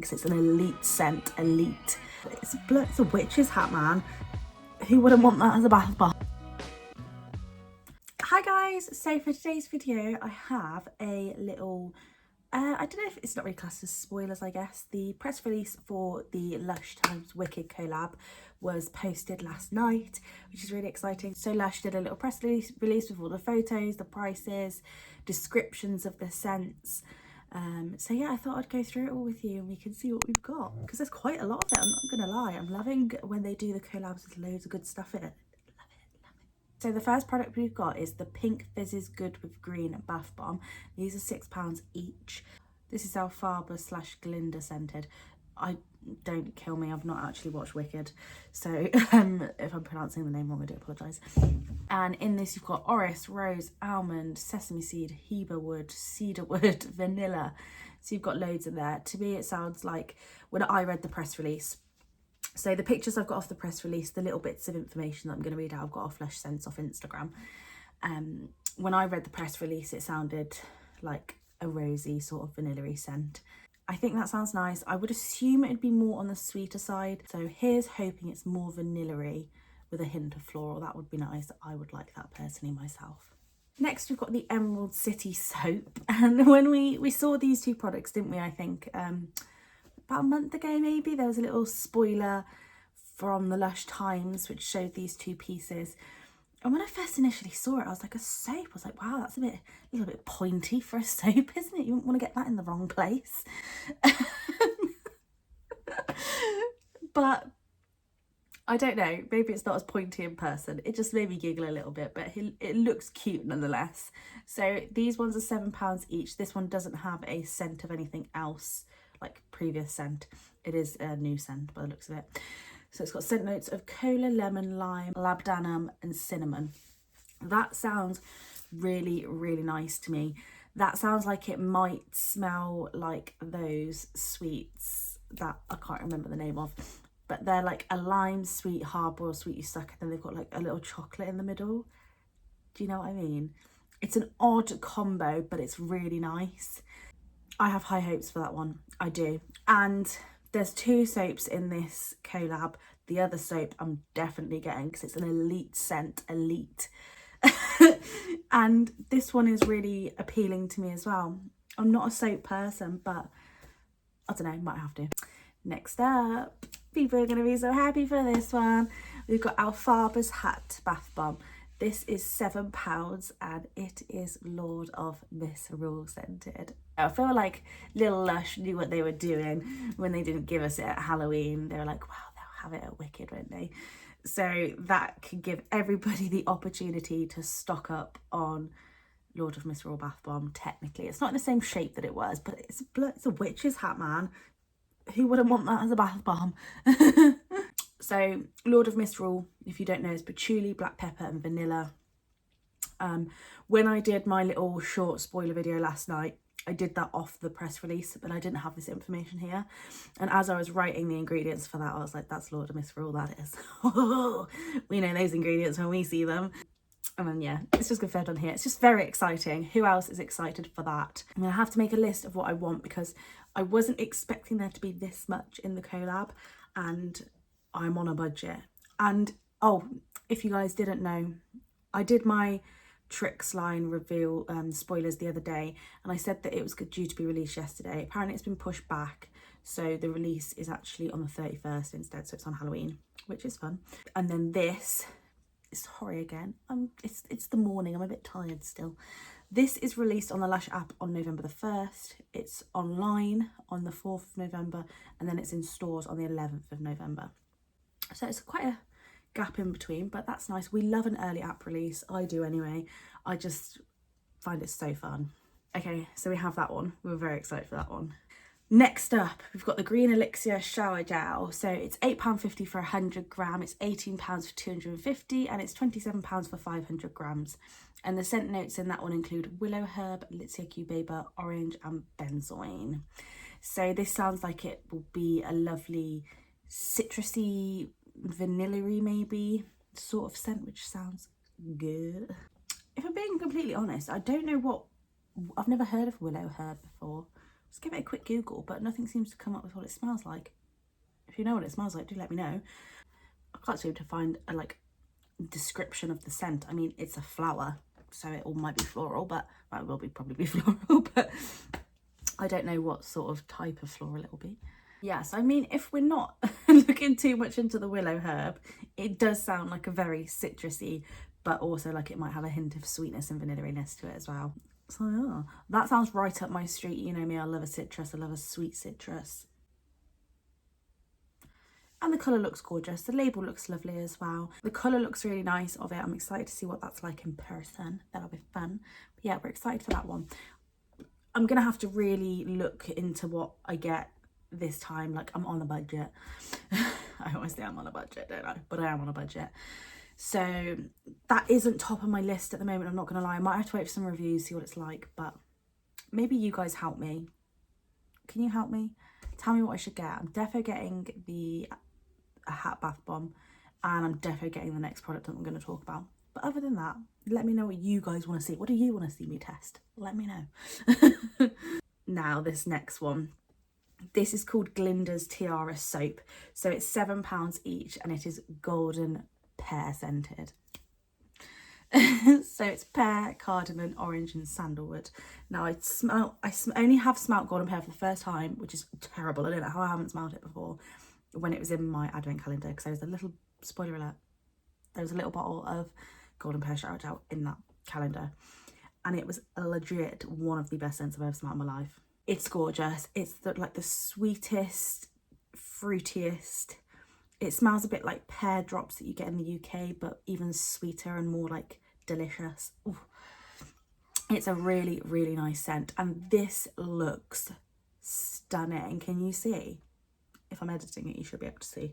because it's an elite scent, elite. It's a witch's hat, man. Who wouldn't want that as a bath bomb? Hi guys, so for today's video I have a little, I don't know if it's not really classed as spoilers, I guess. The press release for the Lush times Wicked collab was posted last night, which is really exciting. So Lush did a little press release with all the photos, the prices, descriptions of the scents. So yeah, I thought I'd go through it all with you and we can see what we've got, because there's quite a lot of it, I'm not gonna lie. I'm loving when they do the collabs with loads of good stuff in it. So the first product we've got is the Pink Fizzes Good with Green Bath Bomb. These are £6 each. This is Alfaba / Glinda scented. Don't kill me, I've not actually watched Wicked, so if I'm pronouncing the name wrong I do apologise. And in this you've got orris, rose, almond, sesame seed, heberwood, cedarwood, vanilla. So you've got loads in there. To me it sounds like, when I read the press release, so the pictures I've got off the press release, the little bits of information that I'm going to read out, I've got off Lush Scents off Instagram. When I read the press release, it sounded like a rosy sort of vanilla-y scent. I think that sounds nice. I would assume it'd be more on the sweeter side. So here's hoping it's more vanilla-y with a hint of floral. That would be nice. I would like that personally myself. Next, we've got the Emerald City soap. And when we saw these two products, didn't we, I think, about a month ago maybe, there was a little spoiler from the Lush Times which showed these two pieces, and when I first initially saw it I was like, a soap? I was like, wow, that's a little bit pointy for a soap, isn't it? You wouldn't want to get that in the wrong place. But I don't know, maybe it's not as pointy in person. It just made me giggle a little bit, but it looks cute nonetheless. So these ones are £7 each. This one doesn't have a scent of anything else like previous scent. It is a new scent by the looks of it. So it's got scent notes of cola, lemon, lime, labdanum and cinnamon. That sounds really, really nice to me. That sounds like it might smell like those sweets that I can't remember the name of, but they're like a lime sweet, hard-boiled sweet you suck, and then they've got like a little chocolate in the middle. Do you know what I mean? It's an odd combo, but it's really nice. I have high hopes for that one, I do. And there's two soaps in this collab. The other soap I'm definitely getting because it's an elite scent, elite. And this one is really appealing to me as well. I'm not a soap person, but I don't know, might have to. Next up, people are gonna be so happy for this one. We've got Alfaba's Hat Bath Bomb. This is £7 and it is Lord of Misrule scented. I feel like Little Lush knew what they were doing when they didn't give us it at Halloween. They were like, wow, they'll have it at Wicked, won't they? So that can give everybody the opportunity to stock up on Lord of Misrule Bath Bomb. Technically, it's not in the same shape that it was, but it's a witch's hat, man. Who wouldn't want that as a bath bomb? So Lord of Misrule, if you don't know, is patchouli, black pepper and vanilla. When I did my little short spoiler video last night, I did that off the press release, but I didn't have this information here. And as I was writing the ingredients for that, I was like, that's Lord of Misrule, that is. We know those ingredients when we see them. And then yeah, it's just confirmed on here. It's just very exciting. Who else is excited for that? I'm gonna have to make a list of what I want because I wasn't expecting there to be this much in the collab, and I'm on a budget. And oh, if you guys didn't know, I did my Tricks line reveal spoilers the other day, and I said that it was due to be released yesterday. Apparently it's been pushed back, so the release is actually on the 31st instead, so it's on Halloween, which is fun. And then this, sorry again, it's the morning, I'm a bit tired still. This is released on the Lush app on November the 1st. It's online on the 4th of November, and then it's in stores on the 11th of November. So it's quite a gap in between, but that's nice. We love an early app release. I do anyway. I just find it so fun. Okay, so we have that one. We're very excited for that one. Next up, we've got the Green Elixir Shower Gel. So it's £8.50 for 100 gram, it's £18 for 250, and it's £27 for 500 grams. And the scent notes in that one include willow herb, Litsea cubaeba, orange, and benzoin. So this sounds like it will be a lovely citrusy, vanilla-y maybe sort of scent, which sounds good. If I'm being completely honest, I don't know what, I've never heard of willow herb before. Just give it a quick Google, but nothing seems to come up with what it smells like. If you know what it smells like, do let me know. I can't seem to find a description of the scent. I mean, it's a flower, so it all might be floral, but well, it will probably be floral, but I don't know what sort of type of floral it will be. Yes, I mean, if we're not looking too much into the willow herb, it does sound like a very citrusy, but also like it might have a hint of sweetness and vanilliness to it as well. So yeah, that sounds right up my street. You know me, I love a citrus, I love a sweet citrus. And the colour looks gorgeous. The label looks lovely as well. The colour looks really nice of it. I'm excited to see what that's like in person. That'll be fun. But yeah, we're excited for that one. I'm going to have to really look into what I get this time. Like, I'm on a budget. I always say I'm on a budget, don't I? But I am on a budget. So that isn't top of my list at the moment, I'm not going to lie. I might have to wait for some reviews, see what it's like. But maybe you guys help me. Can you help me? Tell me what I should get. I'm defo getting a hat bath bomb, and I'm defo getting the next product that I'm going to talk about. But other than that, let me know what you guys want to see. What do you want to see me test? Let me know. Now, this next one. This is called Glinda's Tiara Soap. So it's £7 each, and it is golden pear scented. So it's pear, cardamom, orange and sandalwood. Now I only have smelt golden pear for the first time, which is terrible. I don't know how I haven't smelled it before, when it was in my advent calendar, because there was a little, spoiler alert, there was a little bottle of golden pear shout out in that calendar, and it was a legit one of the best scents I've ever smelled in my life. It's gorgeous. It's like the sweetest, fruitiest. It smells a bit like pear drops that you get in the UK, but even sweeter and more like delicious. Ooh. It's a really, really nice scent, and this looks stunning. Can you see? If I'm editing it, you should be able to see.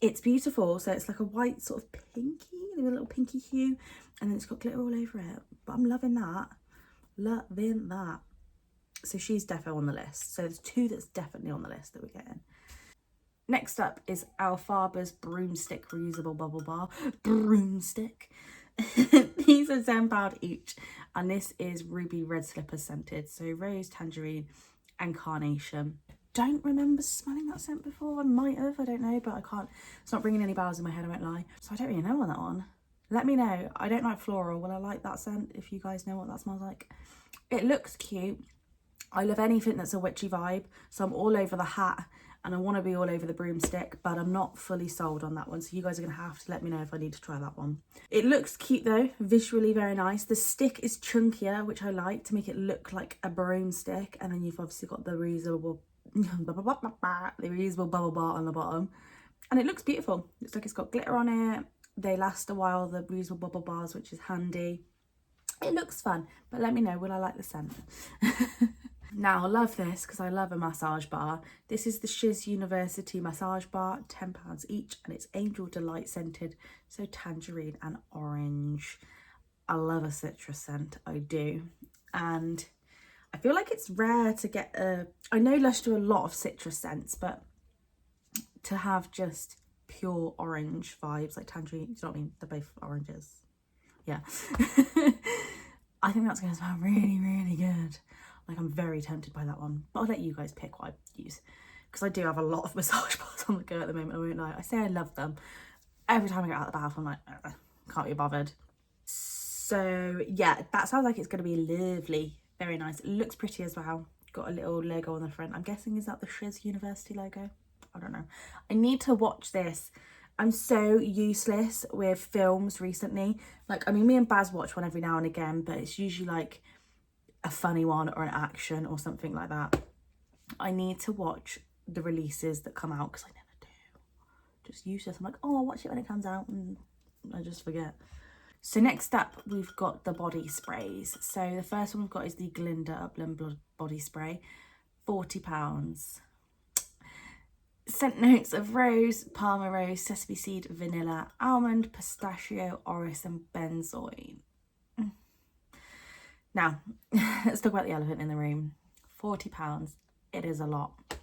It's beautiful. So it's like a white sort of pinky, a little pinky hue, and then it's got glitter all over it. But I'm loving that. Loving that. So she's defo on the list. So there's two that's definitely on the list that we're getting. Next up is Alfaba's Broomstick Reusable Bubble Bar. Broomstick. These are £10 each, and this is Ruby Red Slipper scented. So rose, tangerine and carnation. Don't remember smelling that scent before. I might have, I don't know, but I can't. It's not bringing any bells in my head, I won't lie. So I don't really know on that one. Let me know. I don't like floral. Will I like that scent if you guys know what that smells like? It looks cute. I love anything that's a witchy vibe. So I'm all over the hat, and I want to be all over the broomstick, but I'm not fully sold on that one. So you guys are going to have to let me know if I need to try that one. It looks cute though, visually very nice. The stick is chunkier, which I like, to make it look like a broomstick. And then you've obviously got the reusable bubble bar on the bottom. And it looks beautiful. Looks like it's got glitter on it. They last a while, the reusable bubble bars, which is handy. It looks fun, but let me know, will I like the scent? Now, I love this because I love a massage bar. This is the Shiz University massage bar, £10 each, and it's Angel Delight scented, so tangerine and orange. I love a citrus scent, I do. And I feel like it's rare to get I know Lush do a lot of citrus scents, but to have just pure orange vibes, like tangerine, you know what I mean? They're both oranges. Yeah. I think that's going to smell really, really good. Like, I'm very tempted by that one. But I'll let you guys pick what I use, because I do have a lot of massage bars on the go at the moment, I won't lie. I say I love them. Every time I get out of the bath, I'm like, can't be bothered. So, yeah, that sounds like it's going to be lovely. Very nice. It looks pretty as well. Got a little logo on the front. I'm guessing, is that the Shiz University logo? I don't know. I need to watch this. I'm so useless with films recently. Like, I mean, me and Baz watch one every now and again, but it's usually like a funny one or an action or something like that. I need to watch the releases that come out, because I never do. Just useless. I'm like, oh, I'll watch it when it comes out, and I just forget. So next up, we've got the body sprays. So the first one we've got is the Glinda Upland Body Spray, £40. Scent notes of rose, Parma rose, sesame seed, vanilla, almond, pistachio, orris and benzoin. Now, let's talk about the elephant in the room. £40, it is a lot.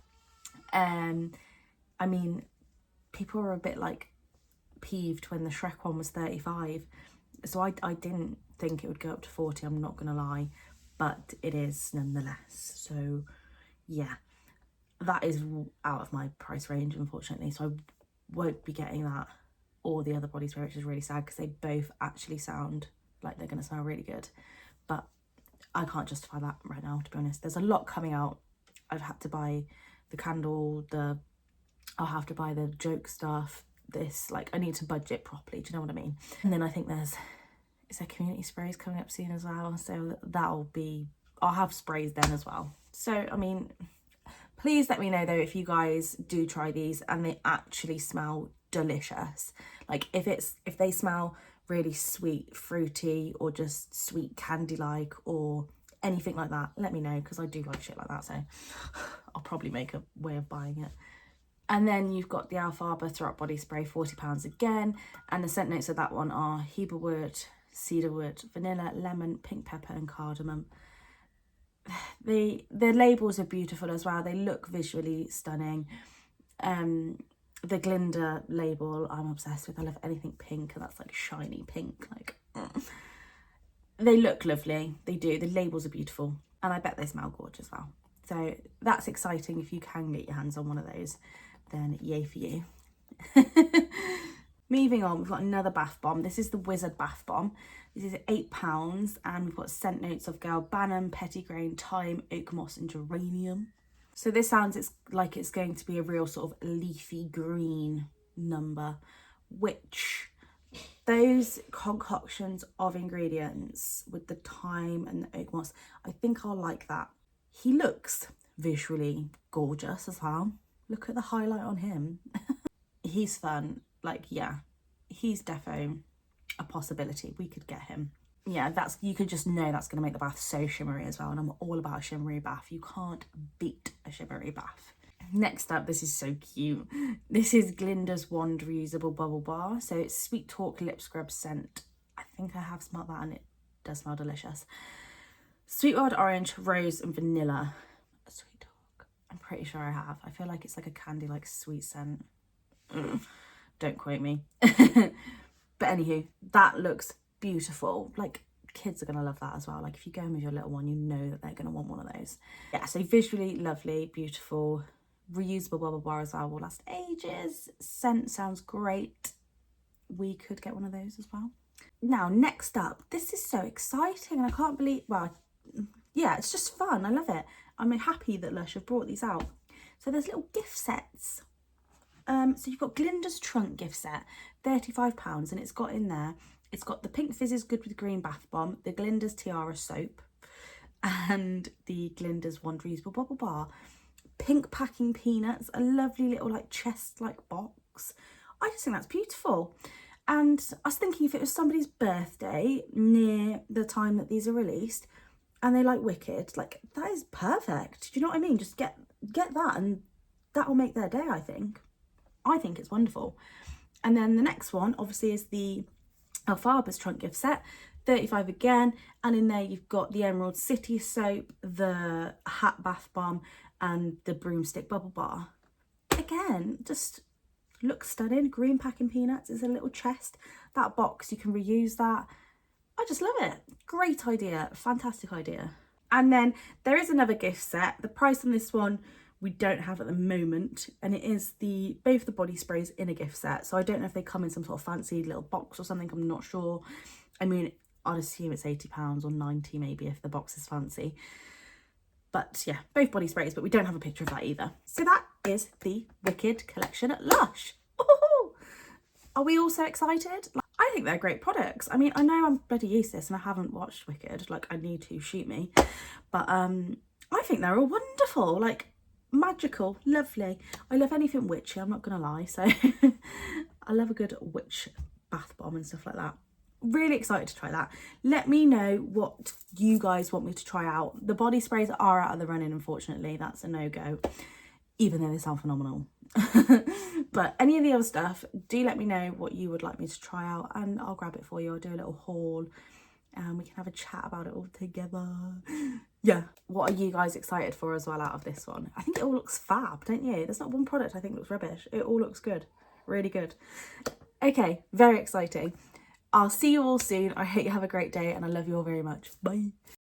I mean, people were a bit like peeved when the Shrek one was 35. So I didn't think it would go up to 40, I'm not gonna lie. but it is nonetheless. So yeah, that is out of my price range, unfortunately, so I won't be getting that or the other body spray, which is really sad because they both actually sound like they're going to smell really good, but I can't justify that right now, to be honest. There's a lot coming out. I've had to buy the candle, I'll have to buy the joke stuff, this, like, I need to budget properly, do you know what I mean? And then I think is there community sprays coming up soon as well, so that'll be, I'll have sprays then as well. So I mean, please let me know though if you guys do try these and they actually smell delicious. Like if they smell really sweet, fruity, or just sweet candy like, or anything like that, let me know, because I do like shit like that, so I'll probably make a way of buying it. And then you've got the Alfalfa Throw Up Body Spray, £40 again, and the scent notes of that one are heberwood, cedarwood, vanilla, lemon, pink pepper and cardamom. The labels are beautiful as well. They look visually stunning. The Glinda label I'm obsessed with. I love anything pink, and that's like shiny pink, like they look lovely. They do. The labels are beautiful, and I bet they smell gorgeous as well. So that's exciting. If you can get your hands on one of those, then yay for you. Moving on, we've got another bath bomb. This is the Wizard Bath Bomb. This is £8, and we've got scent notes of galbanum, pettigrain, thyme, oak moss and geranium. So this sounds like it's going to be a real sort of leafy green number, which those concoctions of ingredients with the thyme and the oak moss, I think I'll like that. He looks visually gorgeous as well. Look at the highlight on him. He's fun. Like, yeah, he's defo a possibility. We could get him. Yeah, you could just know that's going to make the bath so shimmery as well. And I'm all about a shimmery bath. You can't beat a shimmery bath. Next up, this is so cute. This is Glinda's Wand Reusable Bubble Bar. So it's Sweet Talk Lip Scrub Scent. I think I have smelled that and it does smell delicious. Sweet Wild Orange, Rose and Vanilla. Sweet Talk. I'm pretty sure I have. I feel like it's like a candy, like sweet scent. Don't quote me. But anywho, that looks beautiful. Like, kids are gonna love that as well. Like, if you go in with your little one, you know that they're gonna want one of those. Yeah, so visually lovely, beautiful, reusable bubble bar as well, will last ages. Scent sounds great. We could get one of those as well. Now, next up, this is so exciting, and I can't believe, well, yeah, it's just fun. I love it. I'm happy that Lush have brought these out. So there's little gift sets. So you've got Glinda's Trunk gift set, £35, and it's got in there, it's got the Pink Fizzes Good with Green Bath Bomb, the Glinda's Tiara Soap, and the Glinda's Wand Reusable Bubble Bar. Pink Packing Peanuts, a lovely little like chest-like box. I just think that's beautiful. And I was thinking, if it was somebody's birthday near the time that these are released and they like Wicked, like, that is perfect. Do you know what I mean? Just get that and that will make their day, I think. I think it's wonderful. And then the next one obviously is the Alfalfa's Trunk gift set, £35 again, and in there you've got the Emerald City soap, the Hat Bath Bomb and the Broomstick Bubble Bar. Again, just looks stunning. Green Packing Peanuts is a little chest. That box, you can reuse that. I just love it. Great idea, fantastic idea. And then there is another gift set. The price on this one we don't have at the moment, and it is both the body sprays in a gift set. So I don't know if they come in some sort of fancy little box or something, I'm not sure. I mean, I'd assume it's £80 or 90 maybe if the box is fancy. But yeah, both body sprays, but we don't have a picture of that either. So that is the Wicked collection at Lush. Ooh, are we all so excited? Like, I think they're great products. I mean, I know I'm bloody useless and I haven't watched Wicked, like, I need to, shoot me. But I think they're all wonderful. Like, magical, lovely. I love anything witchy, I'm not gonna lie, so I love a good witch bath bomb and stuff like that. Really excited to try that. Let me know what you guys want me to try out. The body sprays are out of the running, unfortunately. That's a no-go, even though they sound phenomenal. But any of the other stuff, do let me know what you would like me to try out and I'll grab it for you. I'll do a little haul and we can have a chat about it all together. Yeah, what are you guys excited for as well out of this one? I think it all looks fab, don't you? There's not one product I think looks rubbish. It all looks good, really good. Okay, very exciting. I'll see you all soon. I hope you have a great day and I love you all very much. Bye.